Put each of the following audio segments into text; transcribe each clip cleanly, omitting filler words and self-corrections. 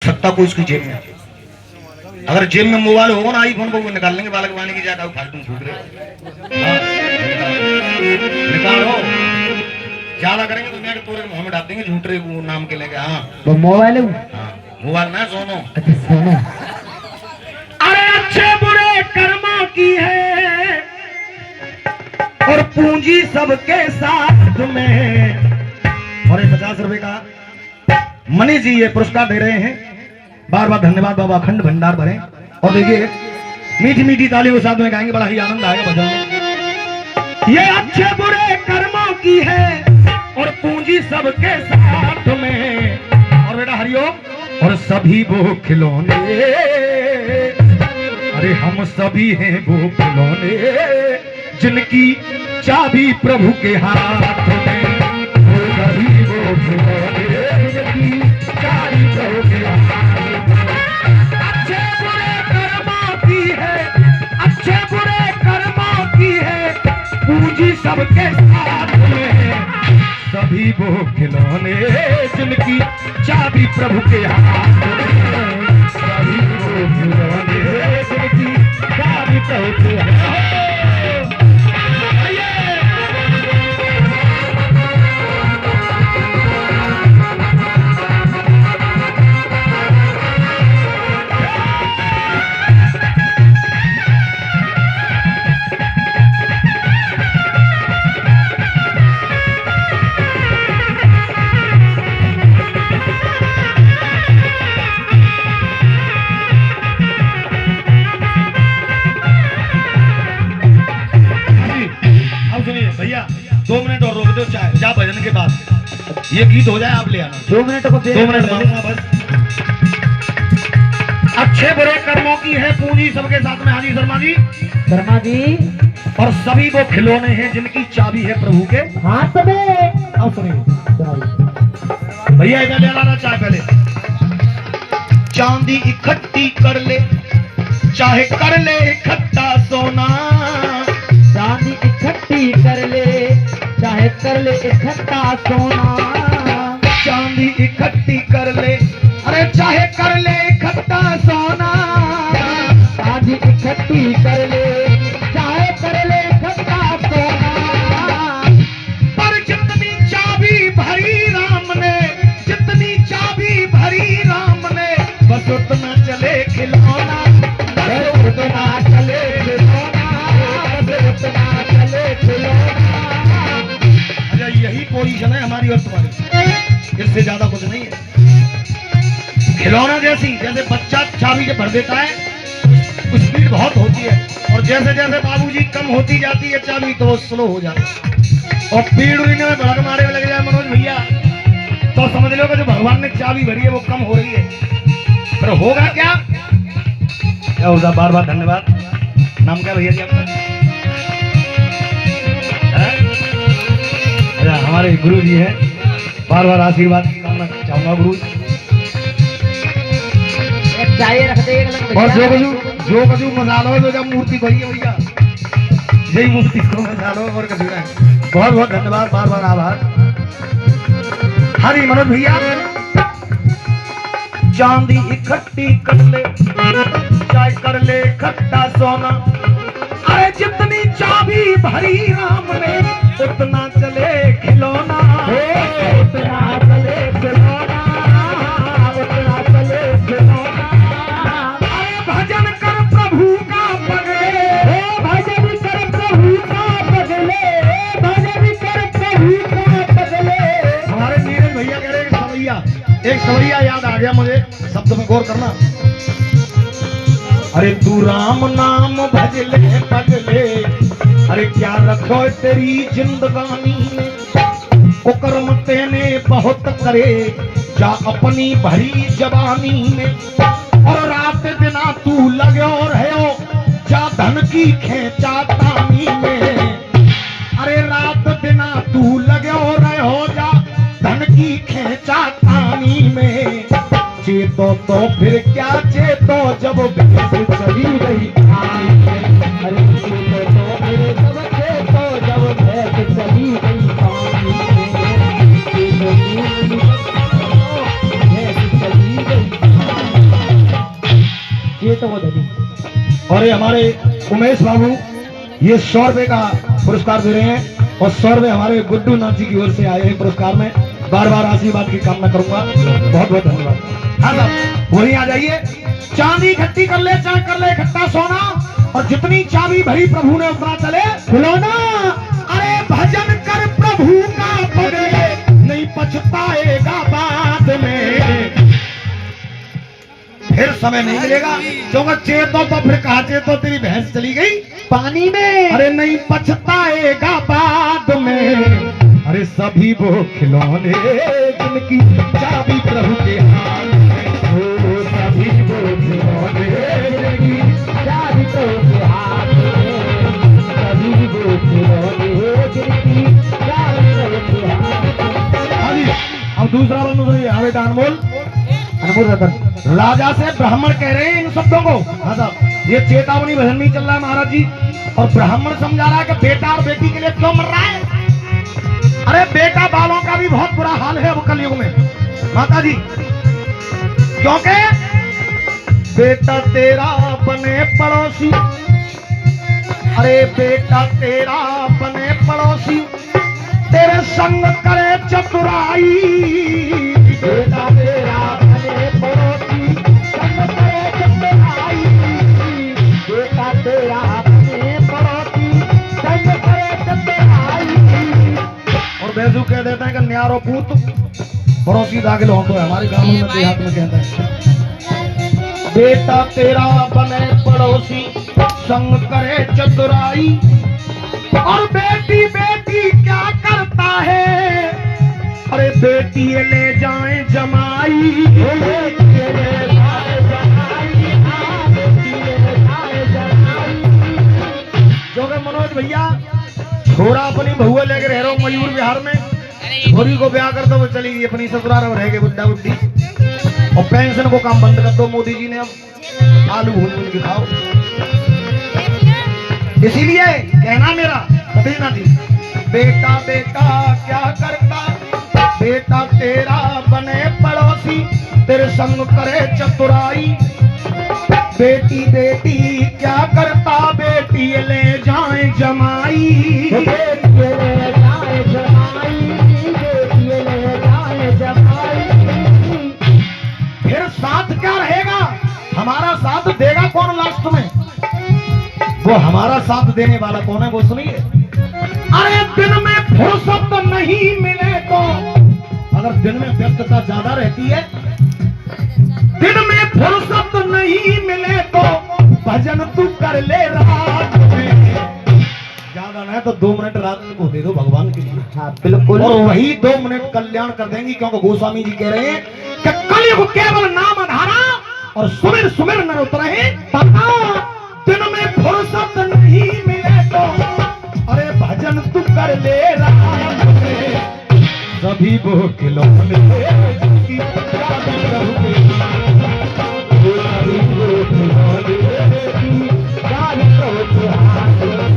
सकता कोई उसकी जेब में। अगर जेब में मोबाइल होगा ना आईफोन को निकाल लेंगे बालक वाणी की जाकर फालतू छूट रहे। हाँ, निकालो ज्यादा करेंगे तो मैं तोरे मुंह में डाल देंगे झूठे नाम के लेंगे। हाँ वो मोबाइल है। हाँ मोबाइल ना सोनो। अच्छा सोनो। अरे अच्छे बुरे कर्मों की है और पूंजी सबके साथ में। और 50 रुपए का मनीष जी ये पुरस्कार दे रहे हैं। बार बार धन्यवाद बाबा, अखंड भंडार भरे। और देखिए मीठी मीठी ताली के साथ में गाएंगे, बड़ा ही आनंद आएगा भजन में। ये अच्छे बुरे कर्मों की है और पूंजी सबके साथ में। और बेटा हरिओम। और सभी वो खिलौने, अरे हम सभी हैं वो खिलौने जिनकी चाबी प्रभु के हाथ में। वो सभी वो खिलौने जिनकी चाबी प्रभु के हाथ में। अच्छे बुरे कर्मों की है, अच्छे बुरे कर्मों की है पूंजी सबके साथ में। सभी वो खिलौने जिनकी चाबी प्रभु के हाथ में। सभी वो खिलौने जिनकी चाबी प्रभु के हाथ में। भैया 2 मिनट और रोक दो चाहे जा भजन के बाद ये गीत हो जाए आप ले आना। 2 मिनट को 2 मिनट मांगूंगा बस। अच्छे बुरे कर्मों की है पूंजी सबके साथ में। हाजी शर्मा जी। शर्मा जी। और सभी वो खिलौने हैं जिनकी चाबी है प्रभु के हाथ में। आओ सुनिए भैया इधर ले लाना चाहे पहले। चांदी इकट्ठी कर ले चाहे कर ले इकट्ठा सोना। चांदी इकट्ठी कर ले चाहे कर ले इकट्ठा सोना। चांदी इकट्ठी कर ले, अरे चाहे कर ले इकट्ठा सोना। चांदी इकट्ठी कर ले चाहे कर ले इकट्ठा सोना। पर जितनी चाबी भरी राम ने, जितनी चाबी भरी राम ने बस उतना चले खिलौना। बस उतना चले खिलौना। बस उतना चले खिलौना। अच्छा यही पोजीशन है हमारी और तुम्हारी, इससे ज्यादा कुछ नहीं है। खिलौना जैसी, जैसे बच्चा चाबी जब भर देता है स्पीड बहुत होती है और जैसे जैसे बाबूजी कम होती जाती है चाबी तो वो स्लो हो जाती है। और पीड़ उड़ने में भड़क मारे में लग जाए मनोज भैया तो समझ लो कि जो भगवान ने चाबी भरी है वो कम हो रही है। पर होगा क्या होगा। बार बार धन्यवाद। नाम क्या भैया जी आपका? अच्छा हमारे गुरु जी हैं, बार बार आशीर्वाद की कामना चाहूंगा गुरु। चाहिए रख दे और जो कजू मसालो जो जब मूर्ति भरी है भैया यही मूर्ति को मसालो और कजू है। बहुत बहुत धन्यवाद, बार बार आभार। हरी मनोज भैया। चांदी इकट्ठी कर ले चाहे कर ले इकट्ठा सोना। अरे जितनी चाबी भरी राम ने उतना चले खिलौना। उतना चले खिलौना। उतना चले खिलौना। भजन कर प्रभु का पगले। भजन कर प्रभु का पगले। भजन कर प्रभु का पगले। हमारे नीरज भैया कह रहे हैं एक सवैया याद आ गया मुझे, शब्द में गौर करना। अरे तू राम नाम भज ले पगले, अरे क्या रखो तेरी जिंदगानी में। कुकर्म तेने बहुत करे जा अपनी भरी जवानी में। और रात दिना तू लगे और है जा धन की खेचा तानी में। अरे रात दिना तू लगे और हो जा धन की खेचा तानी में। चेतो तो फिर क्या चेतो जब भैंस चली गई पानी में। अरे चेतो तो फिर जब चेतो जब भैंस चली गई पानी में। भैंस चली गई। ये तो वो धनी। और ये हमारे उमेश बाबू ये 100 रुपए का पुरस्कार दे रहे हैं और 100 रुपए हमारे गुड्डू नाथ जी की ओर से आए हैं पुरस्कार में। बार बार आशीर्वाद की कामना करूंगा। बहुत बहुत धन्यवाद। हाँ साहब वहीं आ जाइए। चांदी इकट्ठी कर ले, चाहे कर ले इकट्ठा सोना, और जितनी चाबी भरी प्रभु ने उतना चले खिलौना। अरे भजन कर प्रभु का बदले, नहीं पछताएगा बाद में। फिर समय नहीं मिलेगा, क्योंकि चेतो तो फिर कहा चेतो तेरी भैंस चली गई पानी में। अरे नहीं पछताएगा बाद में। अरे सभी वो खिलौने जिनकी चाबी प्रभु के हाथ में, ओ सभी वो खिलौने जिनकी चाबी प्रभु के हाथ में, सभी वो खिलौने जिनकी चाबी प्रभु के हाथ में। हाँ जी, अब दूसरा बंदू सुनिए। हाँ बेटा अनमोल, अनमोल रतन राजा से ब्राह्मण कह रहे हैं इन शब्दों को। हाँ साहब ये चेतावनी भजन में चल रहा है महाराज जी, और ब्राह्मण समझा रहा है कि बेटा और बेटी के लिए क्यों मर रहा है। अरे बेटा बालों का भी बहुत बुरा हाल है अब कलयुग में माता जी, क्योंकि बेटा तेरा बने पड़ोसी, अरे बेटा तेरा बने पड़ोसी, तेरे संग करे चतुराई। बेटा तेरा बने पड़ोसी, संग करे चतुराई। बेटा तेरा बने पड़ोसी, संग करे चतुराई। और बैजू कह देता है कि न्यारो पूत पड़ोसी दाखिल हो, तो हमारे गांव में देहात में कहता है बेटा तेरा बने पड़ोसी, संग करे चतुराई। और बेटी बेटी क्या करता है, अरे बेटी ले जाए जमाई। बेटी ले जाए जमाई, हाँ, बेटी ले जाए जमाई। जो कि मनोज भैया छोरा अपनी बहुआ लेके रह रहा हूँ मयूर बिहार में, छोरी को ब्याह कर दो वो चली गई अपनी ससुराल में रह गए बुड्ढा बुड्ढी, और पेंशन को काम बंद कर दो मोदी जी ने। अब आलू भून भून के खाओ। इसीलिए कहना मेरा कभी ना थी, बेटा बेटा क्या करता, बेटा तेरा बने पड़ोसी, तेरे संग करे चतुराई। बेटी बेटी क्या करता, बेटी ले जाए जमाई। बेटी ले जाए जमाई, बेटी ले जाए जमाई। फिर साथ क्या रहेगा, हमारा साथ देगा कौन लास्ट में, वो हमारा साथ देने वाला कौन है वो सुनिए। अरे दिन में फुर्सत नहीं मिले तो, अगर दिन में व्यस्तता ज्यादा रहती है, दिन में फुर्सत नहीं मिले तो भजन तू कर ले रात में। ज्यादा ना है तो 2 मिनट रात को दे दो भगवान के लिए। हाँ बिल्कुल। और वही 2 मिनट कल्याण कर देंगी, क्योंकि गोस्वामी जी कह रहे हैं कि कलयुग केवल नाम आधारा, और सुमिर सुमिर न उतरे तथा। दिन में फुर्सत नहीं मिले तो, अरे भजन तू कर ले रात में। सभी वो खिलौने जिनकी चाबी प्रभु के हाथ में, सभी वो खिलौने जिनकी चाबी प्रभु के हाथ में,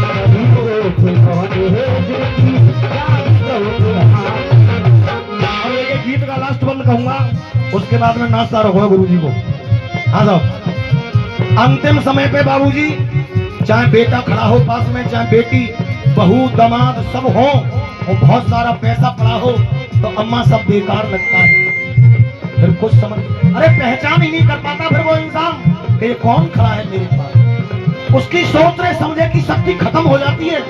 सभी वो खिलौने जिनकी चाबी प्रभु के हाथ में। और एक गीत का लास्ट बंद कहूंगा, उसके बाद में नाश्ता रखो गुरु जी को। हाँ साहब अंतिम समय पे बाबूजी, चाहे बेटा खड़ा हो पास में, चाहे बेटी बहू दामाद सब हो, और बहुत सारा पैसा पड़ा हो, तो अम्मा सब बेकार लगता है। फिर कुछ समझ, अरे पहचान ही नहीं कर पाता फिर वो इंसान कि ये कौन खड़ा है मेरे पास। उसकी सोच रहे समझे की शक्ति खत्म हो जाती है।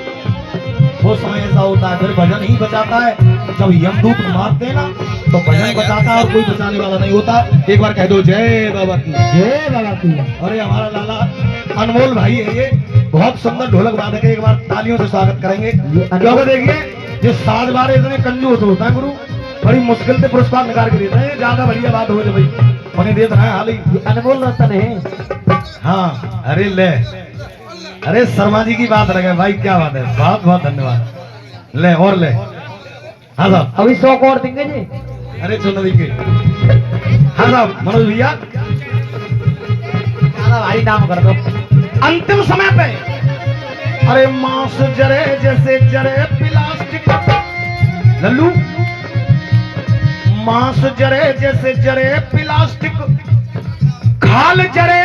वो समय ऐसा होता है, फिर भजन ही बचाता है। जब यमदूत मारते हैं ना, तो भजन बचाता है और कोई बचाने वाला नहीं होता। एक बार कह दो जय बाबा की, जय बाबा की। अरे हमारा लाला अनमोल भाई है, ये बहुत सुंदर ढोलक वादक है। एक बार तालियों से स्वागत करेंगे। क्योंकि देखिए जिस साज बारे इतने कंजूस होता है गुरु, बड़ी मुश्किल से पुरस्कार निकाल के देते हैं। ज्यादा बढ़िया बात हो भाई, उन्हें देते हैं हाल ही। अनमोल रतन है। हाँ अरे ले, अरे शर्मा जी की बात लगे भाई, क्या बात है, बहुत बहुत धन्यवाद। ले और ले। हाँ साहब अभी 100 और देंगे जी। अरे सुन देंगे। हाँ साहब मनोज भैया भाई नाम कर दो। अंतिम समय पे, अरे मांस जरे जैसे जरे प्लास्टिक, लल्लू मांस जरे जैसे जरे प्लास्टिक, खाल जरे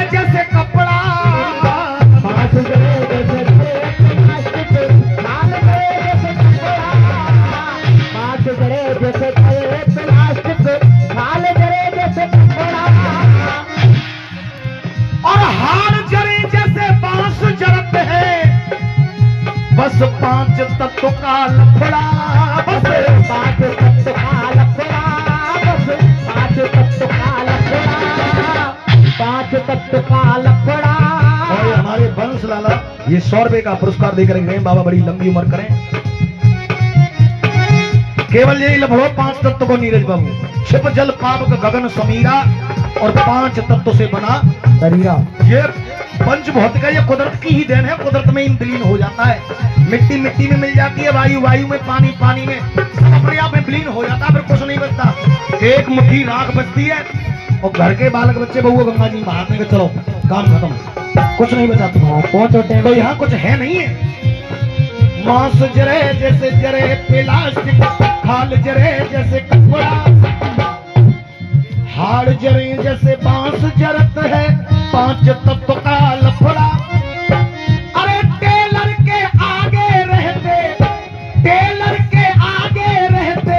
पांच तत्व का लफड़ा बस। पांच तत्व का लफड़ा बस, पांच तत्व का लफड़ा, पांच तत्व का लफड़ा। और हमारे वंश लाला ये 100 रुपए का पुरस्कार देकर गए, बाबा बड़ी लंबी उम्र करें। केवल यही लफड़ो 5 तत्व को नीरज बाबू, छिप जल पावक गगन समीरा और 5 तत्व से बना शरीरा। ये पंच भौतिक है, ये कुदरत की ही देन है, कुदरत में ही विलीन हो जाता है। मिट्टी मिट्टी में मिल जाती है, वायु वायु में, पानी पानी में, सब अपने आप में विलीन हो जाता है, फिर कुछ नहीं बचता। एक मुट्ठी राख बचती है और घर के बालक बच्चे बहु गंगा जी महात्मा के चलो काम खत्म, कुछ नहीं बचा तुम्हारा। कौन छोटे तो यहाँ कुछ है नहीं है। मांस जरे जैसे जरे प्लास्टिक, खाल जरे जैसे कपड़ा, हाड़ जरे जैसे बांस जरत है, 5 तत्व का लफड़ा। अरे टेलर के आगे रहते, टेलर के आगे रहते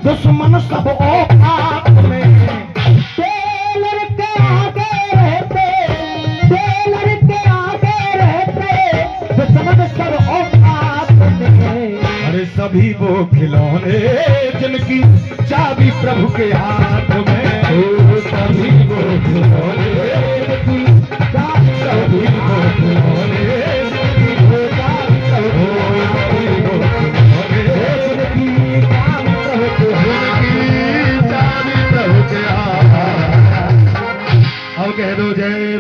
दुश्मन सब औकात में। टेलर के आगे रहते, टेलर के आगे रहते दुश्मन सब औकात में। अरे सभी वो खिलौने जिनकी चाबी प्रभु के हाथ में, सभी वो खिलौने जिनकी चाबी प्रभु के हाथ में। अब कह दो जय